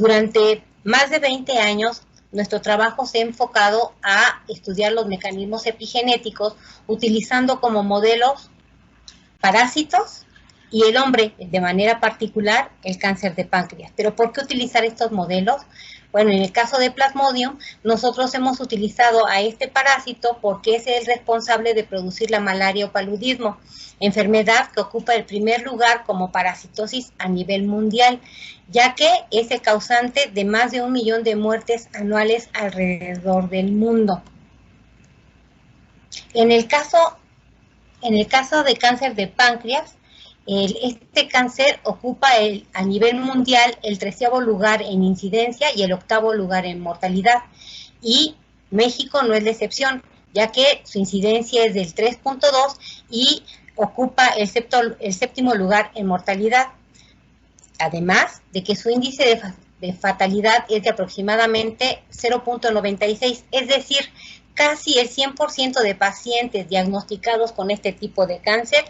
Durante más de 20 años, nuestro trabajo se ha enfocado a estudiar los mecanismos epigenéticos utilizando como modelos parásitos y el hombre, de manera particular, el cáncer de páncreas. ¿Pero por qué utilizar estos modelos? Bueno, en el caso de Plasmodium, nosotros hemos utilizado a este parásito porque es el responsable de producir la malaria o paludismo, enfermedad que ocupa el primer lugar como parasitosis a nivel mundial, ya que es el causante de más de 1 millón de muertes anuales alrededor del mundo. En el caso de cáncer de páncreas, este cáncer ocupa a nivel mundial el 13º lugar en incidencia y el 8º lugar en mortalidad. Y México no es la excepción, ya que su incidencia es del 3.2 y ocupa el 7º lugar en mortalidad. Además de que su índice de fatalidad es de aproximadamente 0.96, es decir, casi el 100% de pacientes diagnosticados con este tipo de cáncer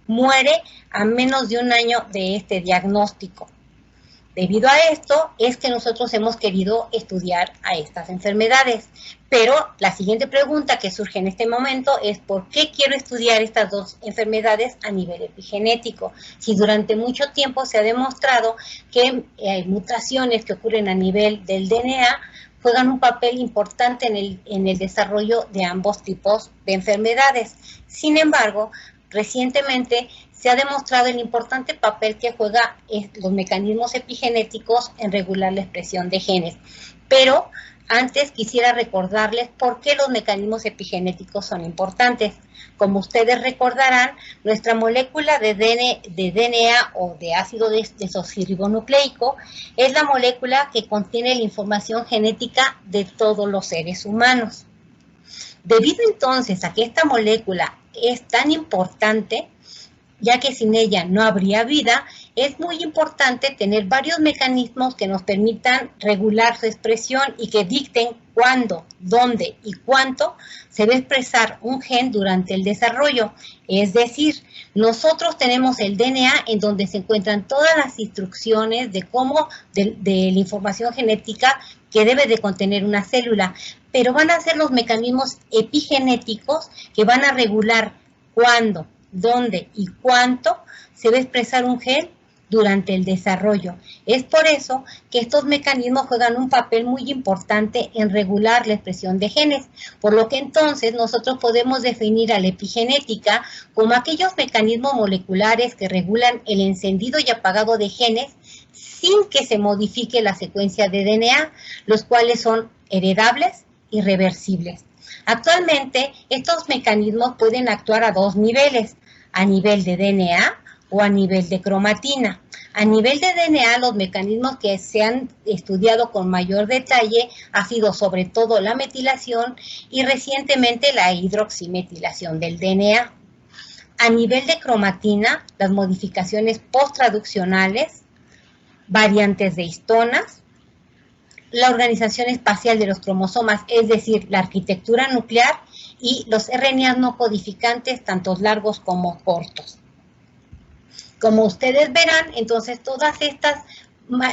muere a menos de un año de este diagnóstico. Debido a esto es que nosotros hemos querido estudiar a estas enfermedades. Pero la siguiente pregunta que surge en este momento es ¿por qué quiero estudiar estas dos enfermedades a nivel epigenético? Si durante mucho tiempo se ha demostrado que hay mutaciones que ocurren a nivel del DNA juegan un papel importante en el desarrollo de ambos tipos de enfermedades. Sin embargo, recientemente se ha demostrado el importante papel que juegan los mecanismos epigenéticos en regular la expresión de genes. Pero antes quisiera recordarles por qué los mecanismos epigenéticos son importantes. Como ustedes recordarán, nuestra molécula de DNA o de ácido desoxirribonucleico es la molécula que contiene la información genética de todos los seres humanos. Debido entonces a que esta molécula es tan importante, ya que sin ella no habría vida, es muy importante tener varios mecanismos que nos permitan regular su expresión y que dicten cuándo, dónde y cuánto se va a expresar un gen durante el desarrollo. Es decir, nosotros tenemos el DNA en donde se encuentran todas las instrucciones de cómo, de la información genética que debe de contener una célula, pero van a ser los mecanismos epigenéticos que van a regular cuándo, dónde y cuánto se va a expresar un gen durante el desarrollo. Es por eso que estos mecanismos juegan un papel muy importante en regular la expresión de genes, por lo que entonces nosotros podemos definir a la epigenética como aquellos mecanismos moleculares que regulan el encendido y apagado de genes sin que se modifique la secuencia de DNA, los cuales son heredables y reversibles. Actualmente, estos mecanismos pueden actuar a dos niveles, a nivel de DNA o a nivel de cromatina. A nivel de DNA, los mecanismos que se han estudiado con mayor detalle ha sido sobre todo la metilación y recientemente la hidroximetilación del DNA. A nivel de cromatina, las modificaciones posttraduccionales, variantes de histonas, la organización espacial de los cromosomas, es decir, la arquitectura nuclear y los RNA no codificantes, tanto largos como cortos. Como ustedes verán, entonces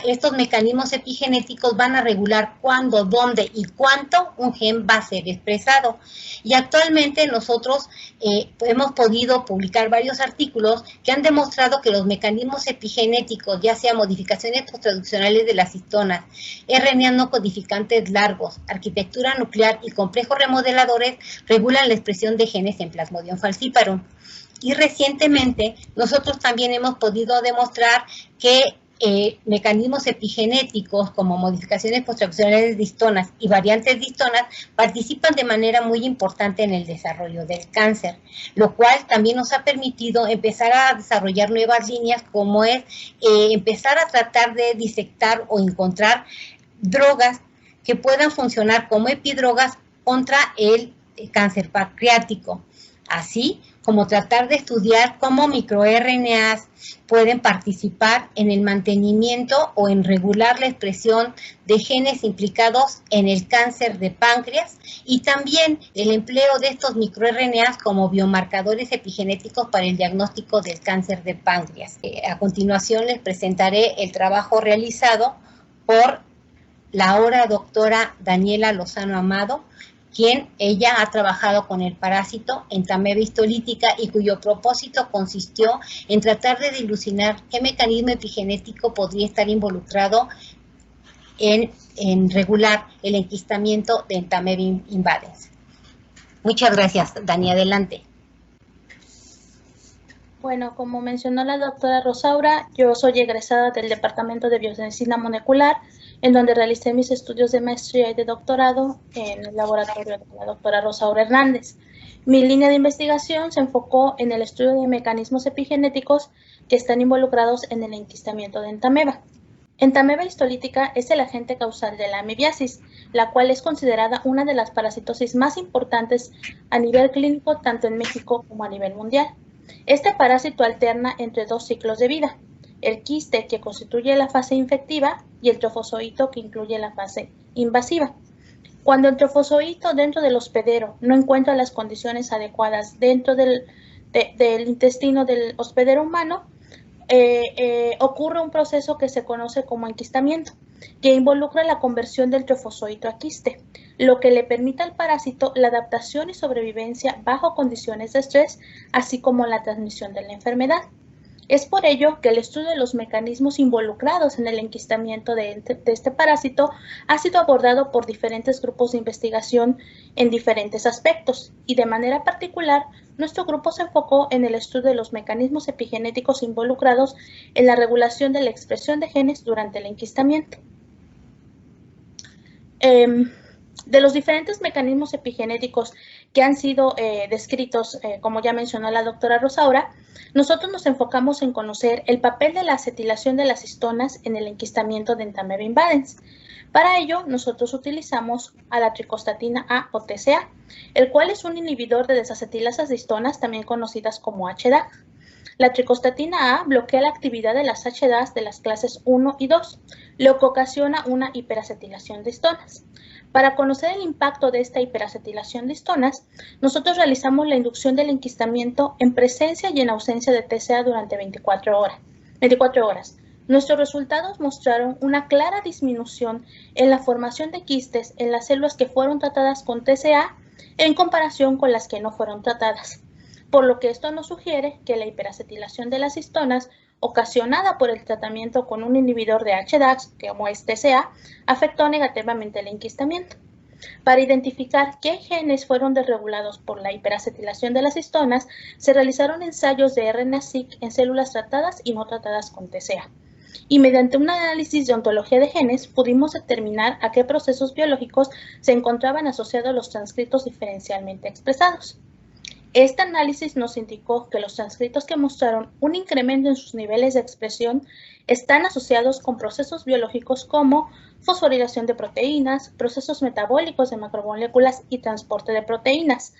estos mecanismos epigenéticos van a regular cuándo, dónde y cuánto un gen va a ser expresado. Y actualmente nosotros hemos podido publicar varios artículos que han demostrado que los mecanismos epigenéticos, ya sea modificaciones posttraduccionales de las histonas, RNA no codificantes largos, arquitectura nuclear y complejos remodeladores, regulan la expresión de genes en Plasmodium falciparum. Y recientemente nosotros también hemos podido demostrar que mecanismos epigenéticos como modificaciones posttraduccionales de histonas y variantes de histonas participan de manera muy importante en el desarrollo del cáncer, lo cual también nos ha permitido empezar a desarrollar nuevas líneas como es empezar a tratar de disectar o encontrar drogas que puedan funcionar como epidrogas contra el cáncer pancreático. Así como tratar de estudiar cómo microRNAs pueden participar en el mantenimiento o en regular la expresión de genes implicados en el cáncer de páncreas y también el empleo de estos microRNAs como biomarcadores epigenéticos para el diagnóstico del cáncer de páncreas. A continuación les presentaré el trabajo realizado por la ahora doctora Daniela Lozano Amado, quien ella ha trabajado con el parásito entamoeba histolítica y cuyo propósito consistió en tratar de dilucidar qué mecanismo epigenético podría estar involucrado en regular el enquistamiento de entamoeba invadens. Muchas gracias, Dani, adelante. Bueno, como mencionó la doctora Rosaura, yo soy egresada del Departamento de Biomedicina Molecular, en donde realicé mis estudios de maestría y de doctorado en el laboratorio de la doctora Rosaura Hernández. Mi línea de investigación se enfocó en el estudio de mecanismos epigenéticos que están involucrados en el enquistamiento de entamoeba. Entamoeba histolítica es el agente causal de la amibiasis, la cual es considerada una de las parasitosis más importantes a nivel clínico tanto en México como a nivel mundial. Este parásito alterna entre dos ciclos de vida, el quiste, que constituye la fase infectiva, y el trofozoito, que incluye la fase invasiva. Cuando el trofozoito dentro del hospedero no encuentra las condiciones adecuadas dentro del intestino del hospedero humano, ocurre un proceso que se conoce como enquistamiento, que involucra la conversión del trofozoito a quiste, lo que le permite al parásito la adaptación y sobrevivencia bajo condiciones de estrés, así como la transmisión de la enfermedad. Es por ello que el estudio de los mecanismos involucrados en el enquistamiento de este parásito ha sido abordado por diferentes grupos de investigación en diferentes aspectos, y de manera particular, nuestro grupo se enfocó en el estudio de los mecanismos epigenéticos involucrados en la regulación de la expresión de genes durante el enquistamiento. De los diferentes mecanismos epigenéticos que han sido descritos, como ya mencionó la doctora Rosaura, nosotros nos enfocamos en conocer el papel de la acetilación de las histonas en el enquistamiento de entamoeba invadens. Para ello, nosotros utilizamos a la tricostatina A o TCA, el cual es un inhibidor de desacetilasas de histonas, también conocidas como HDAC. La tricostatina A bloquea la actividad de las HDAC de las clases 1 y 2, lo que ocasiona una hiperacetilación de histonas. Para conocer el impacto de esta hiperacetilación de histonas, nosotros realizamos la inducción del enquistamiento en presencia y en ausencia de TCA durante 24 horas. Nuestros resultados mostraron una clara disminución en la formación de quistes en las células que fueron tratadas con TCA en comparación con las que no fueron tratadas, por lo que esto nos sugiere que la hiperacetilación de las histonas ocasionada por el tratamiento con un inhibidor de HDAC, como es TCA, afectó negativamente el enquistamiento. Para identificar qué genes fueron desregulados por la hiperacetilación de las histonas, se realizaron ensayos de RNA-seq en células tratadas y no tratadas con TCA. Y mediante un análisis de ontología de genes, pudimos determinar a qué procesos biológicos se encontraban asociados los transcritos diferencialmente expresados. Este análisis nos indicó que los transcritos que mostraron un incremento en sus niveles de expresión están asociados con procesos biológicos como fosforilación de proteínas, procesos metabólicos de macromoléculas y transporte de proteínas.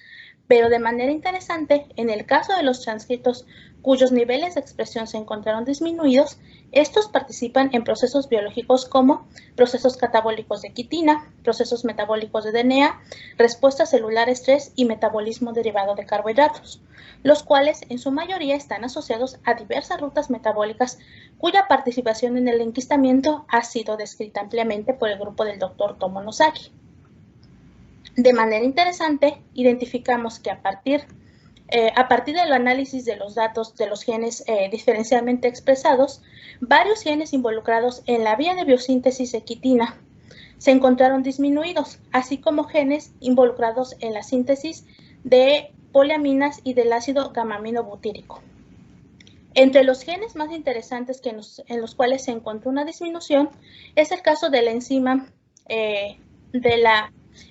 Pero de manera interesante, en el caso de los transcritos cuyos niveles de expresión se encontraron disminuidos, estos participan en procesos biológicos como procesos catabólicos de quitina, procesos metabólicos de DNA, respuesta celular a estrés y metabolismo derivado de carbohidratos, los cuales en su mayoría están asociados a diversas rutas metabólicas cuya participación en el enquistamiento ha sido descrita ampliamente por el grupo del Dr. Tomo Nosaki. De manera interesante, identificamos que a partir del análisis de los datos de los genes diferencialmente expresados, varios genes involucrados en la vía de biosíntesis de quitina se encontraron disminuidos, así como genes involucrados en la síntesis de poliaminas y del ácido gamma-aminobutírico. Entre los genes más interesantes en los cuales se encontró una disminución es el caso de la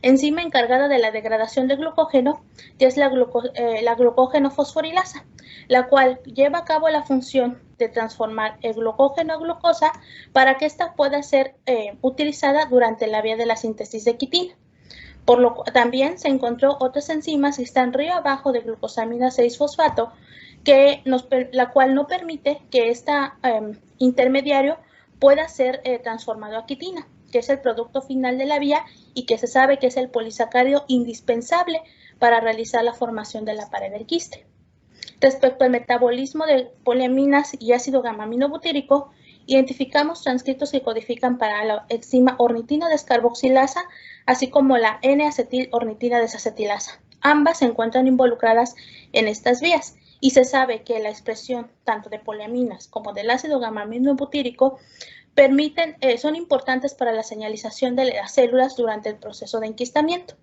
enzima encargada de la degradación de glucógeno, que es la glucógeno fosforilasa, la cual lleva a cabo la función de transformar el glucógeno a glucosa para que ésta pueda ser utilizada durante la vía de la síntesis de quitina. También se encontró otras enzimas que están río abajo de glucosamina 6-fosfato, la cual no permite que este intermediario pueda ser transformado a quitina, que es el producto final de la vía y que se sabe que es el polisacárido indispensable para realizar la formación de la pared del quiste. Respecto al metabolismo de poliaminas y ácido gamma-aminobutírico, identificamos transcritos que codifican para la enzima ornitina descarboxilasa, así como la N-acetilornitina desacetilasa. Ambas se encuentran involucradas en estas vías y se sabe que la expresión tanto de poliaminas como del ácido gamma-aminobutírico son importantes para la señalización de las células durante el proceso de enquistamiento.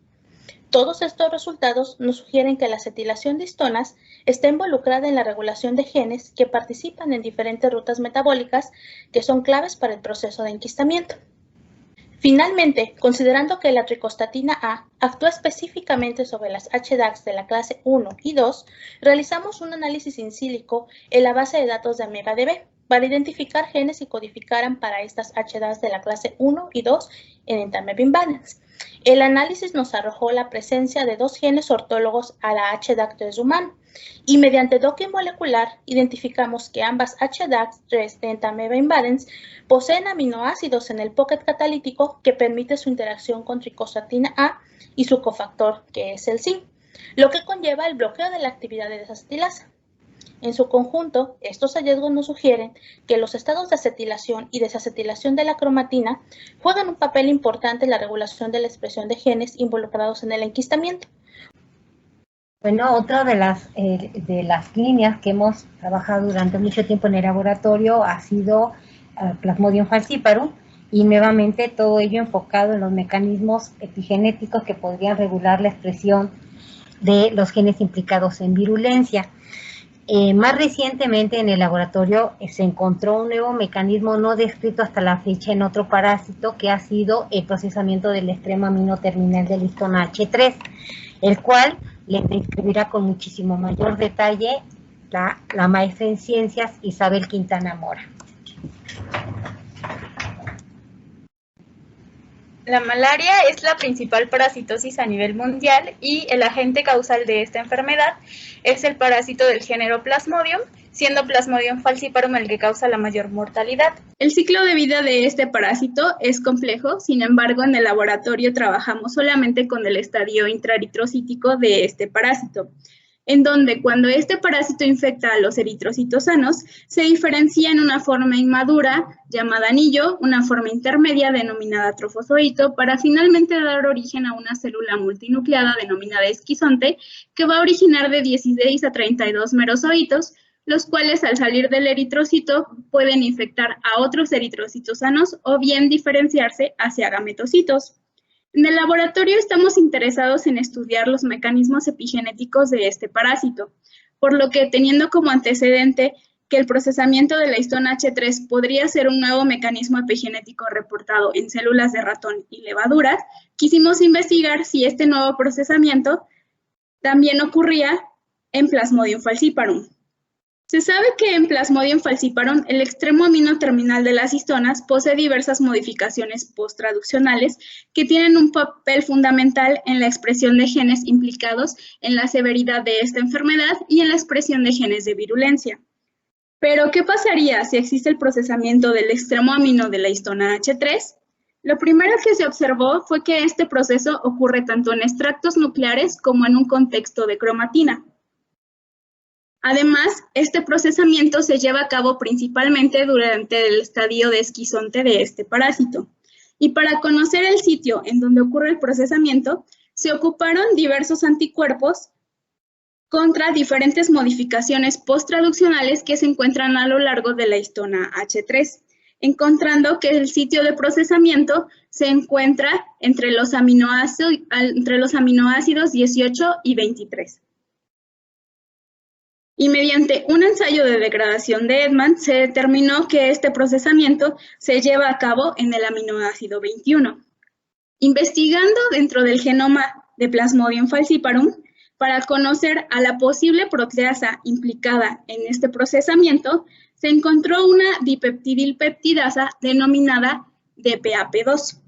Todos estos resultados nos sugieren que la acetilación de histonas está involucrada en la regulación de genes que participan en diferentes rutas metabólicas que son claves para el proceso de enquistamiento. Finalmente, considerando que la tricostatina A actúa específicamente sobre las HDACs de la clase 1 y 2, realizamos un análisis in silico en la base de datos de AmegaDB para identificar genes y codificaran para estas HDACs de la clase 1 y 2 en Entamib Imbalance. El análisis nos arrojó la presencia de 2 genes ortólogos a la HDAC3 humano y mediante docking molecular identificamos que ambas HDAC3 de Entamib Imbalance poseen aminoácidos en el pocket catalítico que permite su interacción con tricostatina A y su cofactor, que es el zinc, lo que conlleva el bloqueo de la actividad de desacetilasa. En su conjunto, estos hallazgos nos sugieren que los estados de acetilación y desacetilación de la cromatina juegan un papel importante en la regulación de la expresión de genes involucrados en el enquistamiento. Bueno, otra de las líneas que hemos trabajado durante mucho tiempo en el laboratorio ha sido Plasmodium falciparum, y nuevamente todo ello enfocado en los mecanismos epigenéticos que podrían regular la expresión de los genes implicados en virulencia. Más recientemente en el laboratorio se encontró un nuevo mecanismo no descrito hasta la fecha en otro parásito, que ha sido el procesamiento del extremo amino terminal de la histona H3, el cual les describirá con muchísimo mayor detalle la maestra en ciencias Isabel Quintana Mora. La malaria es la principal parasitosis a nivel mundial y el agente causal de esta enfermedad es el parásito del género Plasmodium, siendo Plasmodium falciparum el que causa la mayor mortalidad. El ciclo de vida de este parásito es complejo, sin embargo, en el laboratorio trabajamos solamente con el estadio intraeritrocítico de este parásito, en donde cuando este parásito infecta a los eritrocitos sanos, se diferencia en una forma inmadura llamada anillo, una forma intermedia denominada trofozoito, para finalmente dar origen a una célula multinucleada denominada esquizonte, que va a originar de 16 a 32 merozoitos, los cuales al salir del eritrocito pueden infectar a otros eritrocitos sanos o bien diferenciarse hacia gametocitos. En el laboratorio estamos interesados en estudiar los mecanismos epigenéticos de este parásito, por lo que teniendo como antecedente que el procesamiento de la histona H3 podría ser un nuevo mecanismo epigenético reportado en células de ratón y levaduras, quisimos investigar si este nuevo procesamiento también ocurría en Plasmodium falciparum. Se sabe que en Plasmodium falciparum el extremo amino terminal de las histonas posee diversas modificaciones posttraduccionales que tienen un papel fundamental en la expresión de genes implicados en la severidad de esta enfermedad y en la expresión de genes de virulencia. Pero, ¿qué pasaría si existe el procesamiento del extremo amino de la histona H3? Lo primero que se observó fue que este proceso ocurre tanto en extractos nucleares como en un contexto de cromatina. Además, este procesamiento se lleva a cabo principalmente durante el estadio de esquizonte de este parásito. Y para conocer el sitio en donde ocurre el procesamiento, se ocuparon diversos anticuerpos contra diferentes modificaciones posttraduccionales que se encuentran a lo largo de la histona H3, encontrando que el sitio de procesamiento se encuentra entre los aminoácidos 18 y 23. Y mediante un ensayo de degradación de Edman se determinó que este procesamiento se lleva a cabo en el aminoácido 21. Investigando dentro del genoma de Plasmodium falciparum para conocer a la posible proteasa implicada en este procesamiento, se encontró una dipeptidilpeptidasa denominada DPAP2.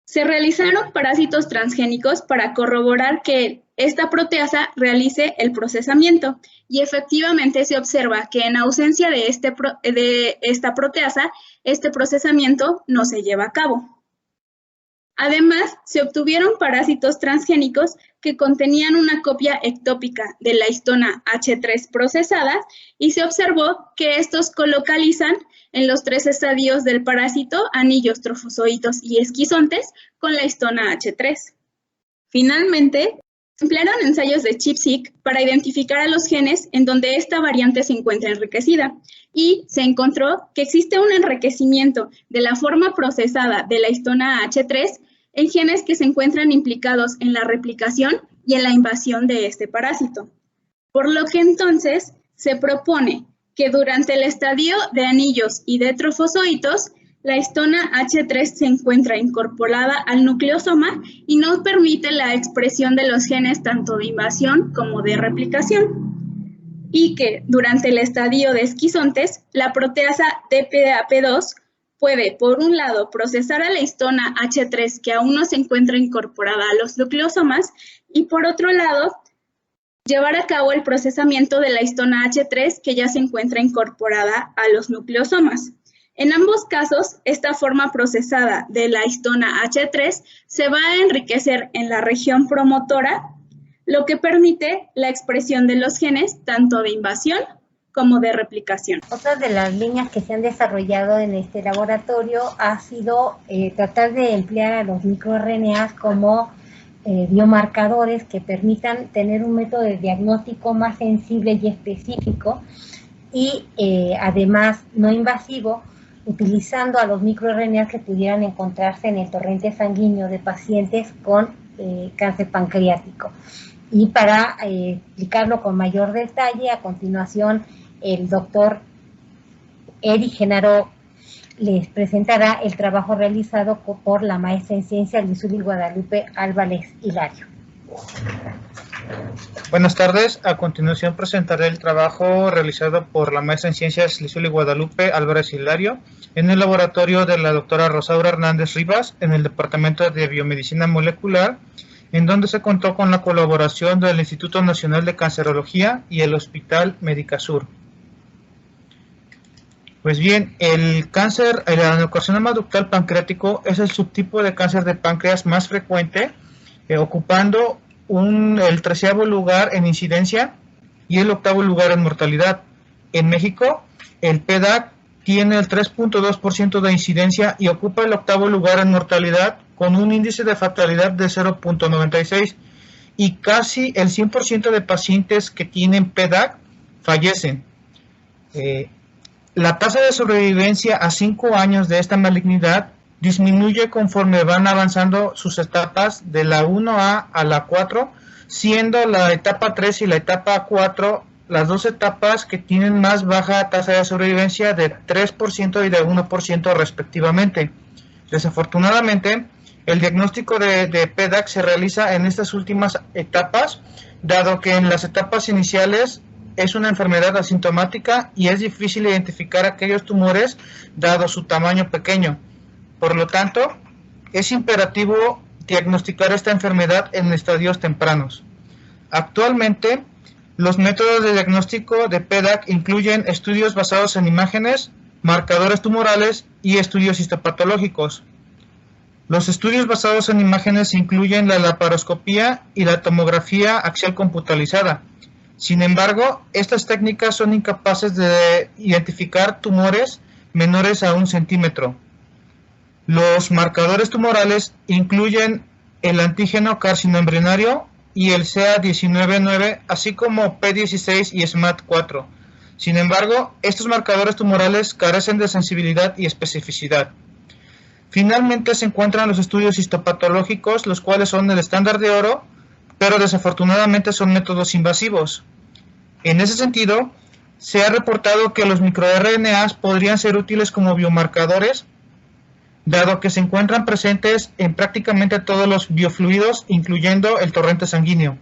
Se realizaron parásitos transgénicos para corroborar que esta proteasa realice el procesamiento y efectivamente se observa que en ausencia de esta proteasa, este procesamiento no se lleva a cabo. Además, se obtuvieron parásitos transgénicos que contenían una copia ectópica de la histona H3 procesada y se observó que estos colocalizan en los 3 estadios del parásito, anillos, trofozoitos y esquizontes, con la histona H3. Finalmente, se emplearon ensayos de ChIP-seq para identificar a los genes en donde esta variante se encuentra enriquecida y se encontró que existe un enriquecimiento de la forma procesada de la histona H3 en genes que se encuentran implicados en la replicación y en la invasión de este parásito. Por lo que entonces se propone que durante el estadio de anillos y de trofozoitos, la histona H3 se encuentra incorporada al nucleosoma y no permite la expresión de los genes tanto de invasión como de replicación. Y que durante el estadio de esquizontes, la proteasa DPAP2 puede, por un lado, procesar a la histona H3 que aún no se encuentra incorporada a los nucleosomas y, por otro lado, llevar a cabo el procesamiento de la histona H3 que ya se encuentra incorporada a los nucleosomas. En ambos casos, esta forma procesada de la histona H3 se va a enriquecer en la región promotora, lo que permite la expresión de los genes tanto de invasión como de replicación. Otra de las líneas que se han desarrollado en este laboratorio ha sido tratar de emplear a los microRNAs como biomarcadores que permitan tener un método de diagnóstico más sensible y específico y además no invasivo, utilizando a los microRNAs que pudieran encontrarse en el torrente sanguíneo de pacientes con cáncer pancreático. Y para explicarlo con mayor detalle, a continuación el doctor Eric Genaro les presentará el trabajo realizado por la maestra en ciencias Lizuli Guadalupe Álvarez Hilario. Buenas tardes, a continuación presentaré el trabajo realizado por la maestra en ciencias Lizuli Guadalupe Álvarez Hilario en el laboratorio de la doctora Rosaura Hernández Rivas en el Departamento de Biomedicina Molecular, en donde se contó con la colaboración del Instituto Nacional de Cancerología y el Hospital Medicasur. Pues bien, el adenocarcinoma ductal pancreático es el subtipo de cáncer de páncreas más frecuente, ocupando el 13º lugar en incidencia y el 8º lugar en mortalidad. En México, el PDAC tiene el 3.2% de incidencia y ocupa el 8º lugar en mortalidad con un índice de fatalidad de 0.96 y casi el 100% de pacientes que tienen PDAC fallecen. La tasa de sobrevivencia a 5 años de esta malignidad disminuye conforme van avanzando sus etapas de la 1A a la 4, siendo la etapa 3 y la etapa 4 las dos etapas que tienen más baja tasa de sobrevivencia de 3% y de 1% respectivamente. Desafortunadamente, el diagnóstico de PDAC se realiza en estas últimas etapas, dado que en las etapas iniciales es una enfermedad asintomática y es difícil identificar aquellos tumores dado su tamaño pequeño. Por lo tanto, es imperativo diagnosticar esta enfermedad en estadios tempranos. Actualmente, los métodos de diagnóstico de PDAC incluyen estudios basados en imágenes, marcadores tumorales y estudios histopatológicos. Los estudios basados en imágenes incluyen la laparoscopía y la tomografía axial computarizada. Sin embargo, estas técnicas son incapaces de identificar tumores menores a 1 centímetro. Los marcadores tumorales incluyen el antígeno carcinoembrionario y el CA19-9, así como P16 y SMAD4. Sin embargo, estos marcadores tumorales carecen de sensibilidad y especificidad. Finalmente se encuentran los estudios histopatológicos, los cuales son el estándar de oro, pero desafortunadamente son métodos invasivos. En ese sentido, se ha reportado que los microRNAs podrían ser útiles como biomarcadores, dado que se encuentran presentes en prácticamente todos los biofluidos, incluyendo el torrente sanguíneo.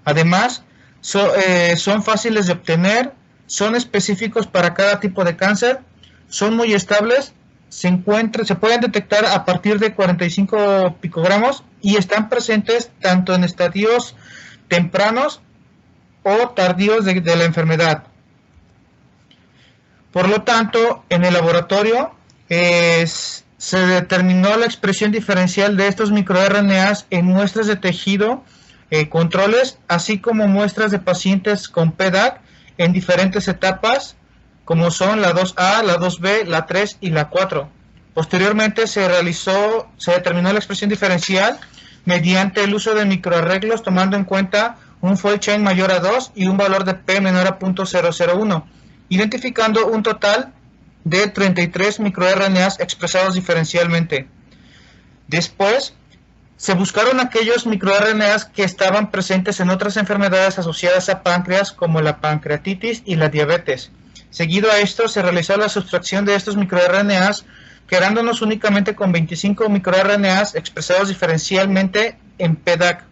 Además, son fáciles de obtener, son específicos para cada tipo de cáncer, son muy estables, se pueden detectar a partir de 45 picogramos y están presentes tanto en estadios tempranos o tardíos de la enfermedad. Por lo tanto, en el laboratorio se determinó la expresión diferencial de estos microRNAs en muestras de tejido, controles, así como muestras de pacientes con PDAC en diferentes etapas, como son la 2A, la 2B, la 3 y la 4. Posteriormente se determinó la expresión diferencial mediante el uso de microarreglos tomando en cuenta un fold chain mayor a 2 y un valor de P menor a 0.001, identificando un total de 33 microRNAs expresados diferencialmente. Después, se buscaron aquellos microRNAs que estaban presentes en otras enfermedades asociadas a páncreas, como la pancreatitis y la diabetes. Seguido a esto, se realizó la sustracción de estos microRNAs, quedándonos únicamente con 25 microRNAs expresados diferencialmente en PDAC.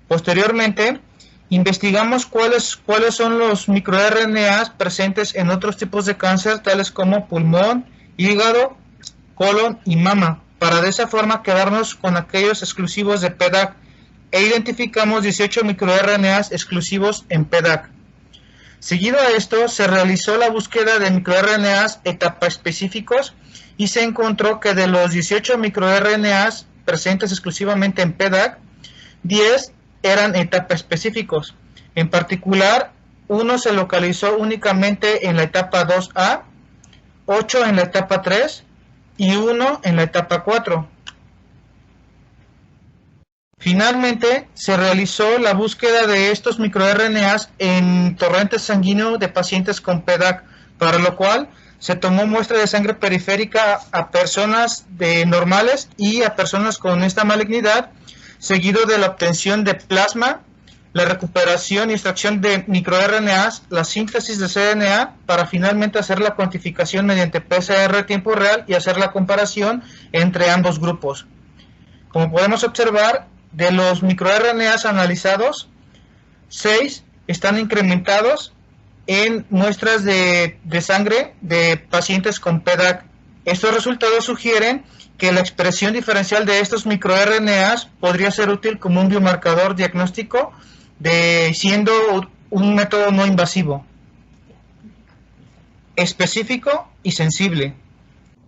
Posteriormente, investigamos cuáles son los microRNAs presentes en otros tipos de cáncer, tales como pulmón, hígado, colon y mama, para de esa forma quedarnos con aquellos exclusivos de PDAC, e identificamos 18 microRNAs exclusivos en PDAC. Seguido a esto, se realizó la búsqueda de microRNAs etapa específicos y se encontró que de los 18 microRNAs presentes exclusivamente en PDAC, 10 eran etapa específicos. En particular, uno se localizó únicamente en la etapa 2A, 8 en la etapa 3 y 1 en la etapa 4. Finalmente, se realizó la búsqueda de estos microRNAs en torrente sanguíneo de pacientes con PDAC, para lo cual se tomó muestra de sangre periférica a personas normales y a personas con esta malignidad, seguido de la obtención de plasma, la recuperación y extracción de microRNAs, la síntesis de cDNA, para finalmente hacer la cuantificación mediante PCR a tiempo real y hacer la comparación entre ambos grupos. Como podemos observar, de los microRNAs analizados, 6 están incrementados en muestras de sangre de pacientes con PDAC. Estos resultados sugieren que la expresión diferencial de estos microRNAs podría ser útil como un biomarcador diagnóstico, siendo un método no invasivo, específico y sensible.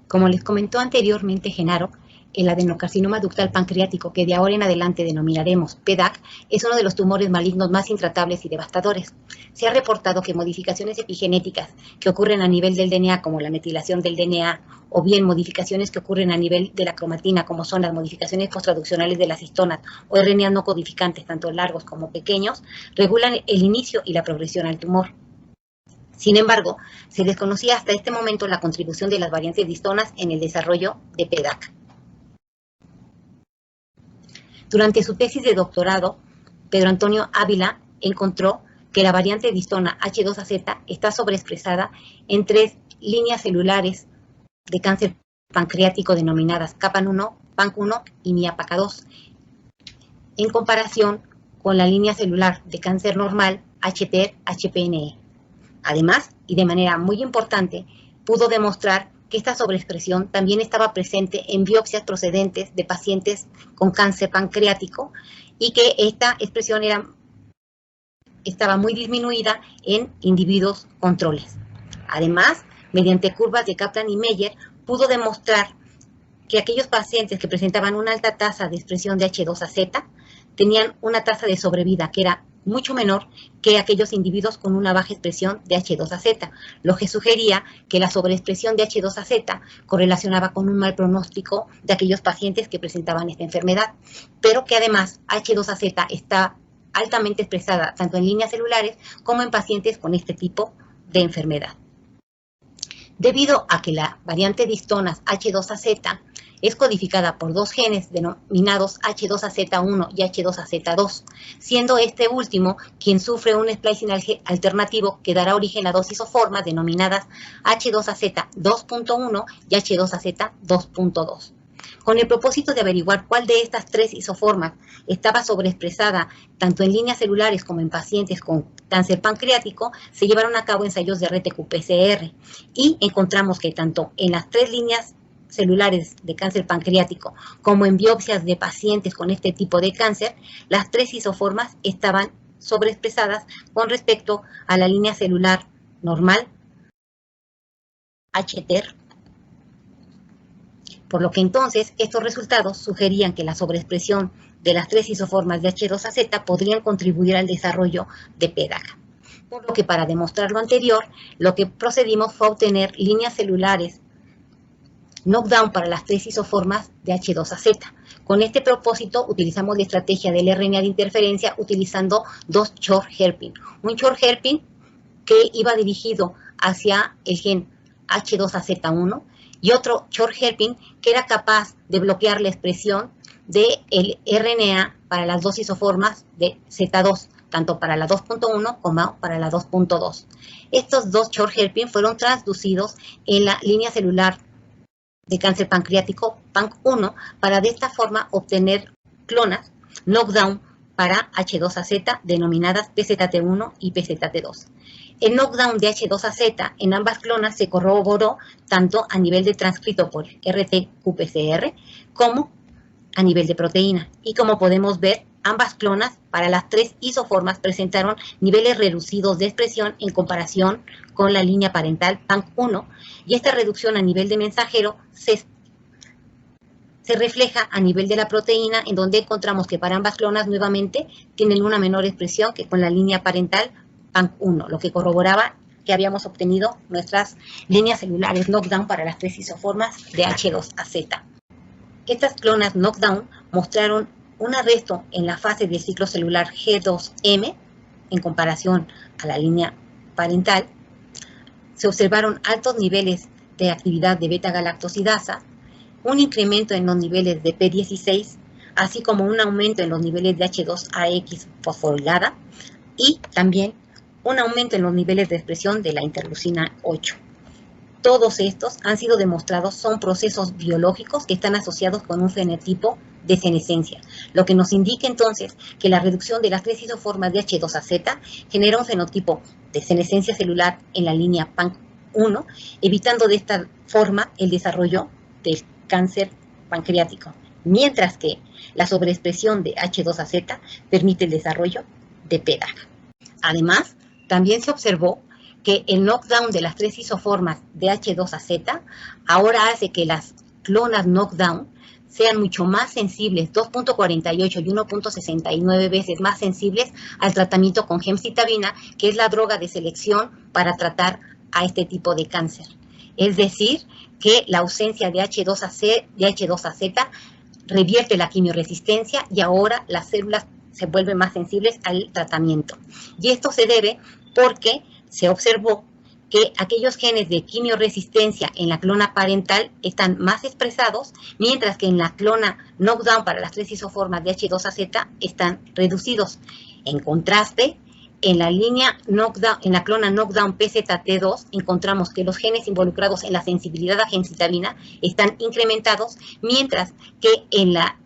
Como les comentó anteriormente Genaro, el adenocarcinoma ductal pancreático, que de ahora en adelante denominaremos PDAC, es uno de los tumores malignos más intratables y devastadores. Se ha reportado que modificaciones epigenéticas que ocurren a nivel del DNA, como la metilación del DNA, o bien modificaciones que ocurren a nivel de la cromatina, como son las modificaciones posttraduccionales de las histonas o RNA no codificantes, tanto largos como pequeños, regulan el inicio y la progresión al tumor. Sin embargo, se desconocía hasta este momento la contribución de las variantes de histonas en el desarrollo de PDAC. Durante su tesis de doctorado, Pedro Antonio Ávila encontró que la variante de histona H2AZ está sobreexpresada en 3 líneas celulares de cáncer pancreático denominadas CAPAN1, PANC1 y MIAPACA2, en comparación con la línea celular de cáncer normal HTER-HPNE. Además, y de manera muy importante, pudo demostrar que esta sobreexpresión también estaba presente en biopsias procedentes de pacientes con cáncer pancreático y que esta expresión estaba muy disminuida en individuos controles. Además, mediante curvas de Kaplan y Meyer, pudo demostrar que aquellos pacientes que presentaban una alta tasa de expresión de H2AZ tenían una tasa de sobrevida que era mucho menor que aquellos individuos con una baja expresión de H2AZ, lo que sugería que la sobreexpresión de H2AZ correlacionaba con un mal pronóstico de aquellos pacientes que presentaban esta enfermedad, pero que además H2AZ está altamente expresada tanto en líneas celulares como en pacientes con este tipo de enfermedad. Debido a que la variante de histonas H2AZ es codificada por 2 genes denominados H2AZ1 y H2AZ2, siendo este último quien sufre un splicing alternativo que dará origen a 2 isoformas denominadas H2AZ2.1 y H2AZ2.2. Con el propósito de averiguar cuál de estas 3 isoformas estaba sobreexpresada tanto en líneas celulares como en pacientes con cáncer pancreático, se llevaron a cabo ensayos de RT-qPCR y encontramos que tanto en las 3 líneas celulares de cáncer pancreático como en biopsias de pacientes con este tipo de cáncer, las 3 isoformas estaban sobreexpresadas con respecto a la línea celular normal HTER, Por lo que entonces estos resultados sugerían que la sobreexpresión de las 3 isoformas de H2AZ podrían contribuir al desarrollo de PDAC. Por lo que para demostrar lo anterior, lo que procedimos fue a obtener líneas celulares knockdown para las 3 isoformas de H2AZ. Con este propósito utilizamos la estrategia del RNA de interferencia utilizando 2 short hairpin. Un short hairpin que iba dirigido hacia el gen H2AZ1 y otro short hairpin que era capaz de bloquear la expresión del RNA para las 2 isoformas de Z2, tanto para la 2.1 como para la 2.2. Estos 2 short hairpin fueron transducidos en la línea celular de cáncer pancreático PANC1 para de esta forma obtener clonas knockdown para H2AZ denominadas PZT1 y PZT2. El knockdown de H2AZ en ambas clonas se corroboró tanto a nivel de transcrito por RT-qPCR como a nivel de proteína. Y como podemos ver, ambas clonas para las 3 isoformas presentaron niveles reducidos de expresión en comparación con la línea parental PANC1 y esta reducción a nivel de mensajero se refleja a nivel de la proteína, en donde encontramos que para ambas clonas nuevamente tienen una menor expresión que con la línea parental PANC1, lo que corroboraba que habíamos obtenido nuestras líneas celulares knockdown para las 3 isoformas de H2AZ. Estas clonas knockdown mostraron un arresto en la fase del ciclo celular G2M en comparación a la línea parental. Se observaron altos niveles de actividad de beta-galactosidasa, un incremento en los niveles de P16, así como un aumento en los niveles de H2AX fosforilada y también un aumento en los niveles de expresión de la interleucina 8. Todos estos han sido demostrados son procesos biológicos que están asociados con un fenotipo de senescencia, lo que nos indica entonces que la reducción de las 3 isoformas de H2AZ genera un fenotipo de senescencia celular en la línea PANC1, evitando de esta forma el desarrollo del cáncer pancreático, mientras que la sobreexpresión de H2AZ permite el desarrollo de PDAC. Además, también se observó que el knockdown de las 3 isoformas de H2AZ ahora hace que las clonas knockdown sean mucho más sensibles, 2.48 y 1.69 veces más sensibles al tratamiento con gemcitabina, que es la droga de selección para tratar a este tipo de cáncer. Es decir, que la ausencia de H2AZ revierte la quimioresistencia y ahora las células se vuelven más sensibles al tratamiento. Y esto se debe porque se observó que aquellos genes de quimioresistencia en la clona parental están más expresados, mientras que en la clona knockdown para las 3 isoformas de H2AZ están reducidos. En contraste, en la clona knockdown PZT2 encontramos que los genes involucrados en la sensibilidad a gemcitabina están incrementados, mientras que en la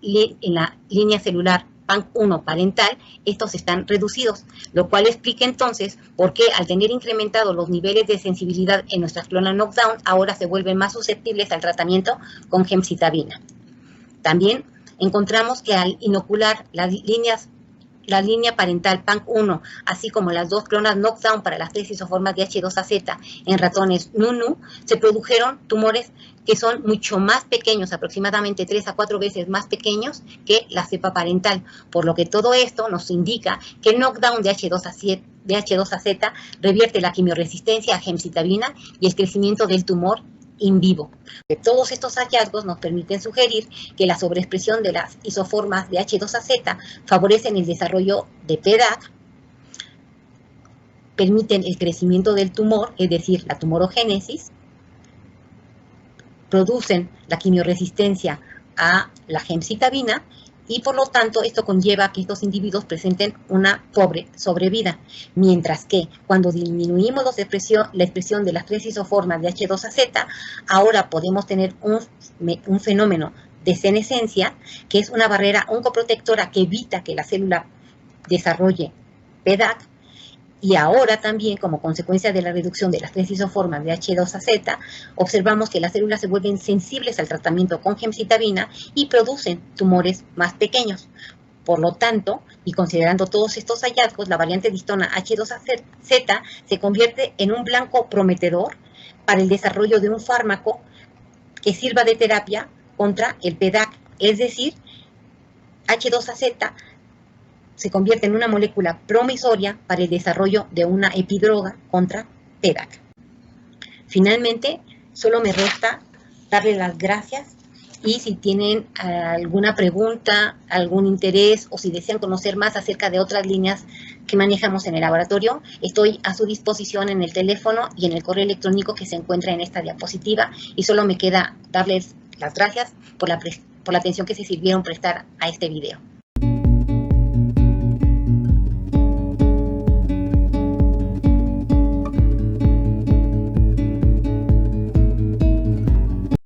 línea celular PANC1 parental, estos están reducidos, lo cual explica entonces por qué al tener incrementados los niveles de sensibilidad en nuestras clonas knockdown, ahora se vuelven más susceptibles al tratamiento con gemcitabina. También encontramos que al inocular la línea parental PANC1, así como las 2 clonas knockdown para las 3 isoformas de H2AZ en ratones NuNu, se produjeron tumores que son mucho más pequeños, aproximadamente 3 a 4 veces más pequeños que la cepa parental, por lo que todo esto nos indica que el knockdown de H2AZ revierte la quimioresistencia a gemcitabina y el crecimiento del tumor in vivo. Todos estos hallazgos nos permiten sugerir que la sobreexpresión de las isoformas de H2AZ favorecen el desarrollo de PDAC, permiten el crecimiento del tumor, es decir, la tumorogénesis, producen la quimioresistencia a la gemcitabina y por lo tanto esto conlleva que estos individuos presenten una pobre sobrevida, mientras que cuando disminuimos la expresión de las 3 isoformas de H2AZ, ahora podemos tener un fenómeno de senescencia, que es una barrera oncoprotectora que evita que la célula desarrolle PDAC, y ahora también, como consecuencia de la reducción de las 3 isoformas de H2AZ, observamos que las células se vuelven sensibles al tratamiento con gemcitabina y producen tumores más pequeños. Por lo tanto, y considerando todos estos hallazgos, la variante de histona H2AZ se convierte en un blanco prometedor para el desarrollo de un fármaco que sirva de terapia contra el PDAC, es decir, H2AZ se convierte en una molécula promisoria para el desarrollo de una epidroga contra PDAC. Finalmente, solo me resta darles las gracias y si tienen alguna pregunta, algún interés o si desean conocer más acerca de otras líneas que manejamos en el laboratorio, estoy a su disposición en el teléfono y en el correo electrónico que se encuentra en esta diapositiva y solo me queda darles las gracias por la atención que se sirvieron prestar a este video.